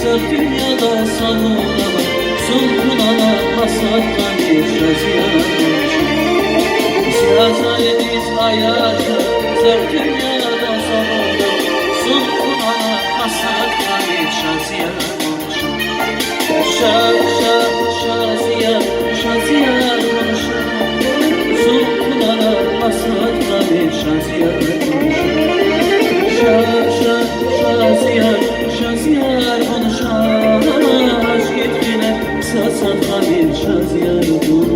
Zor dünyada savunama, sultanana hasattan yaşaz yanmış. Siyazayemiz ayarca, zor dünyada savunama, sultanana hasattan yaşaz yanmış. Şaziyan konuşan, sultanana hasattan yaşaz yanmış. Şaziyar konuşan, aşk etkiler, sasat kabir şaziyar konuşan.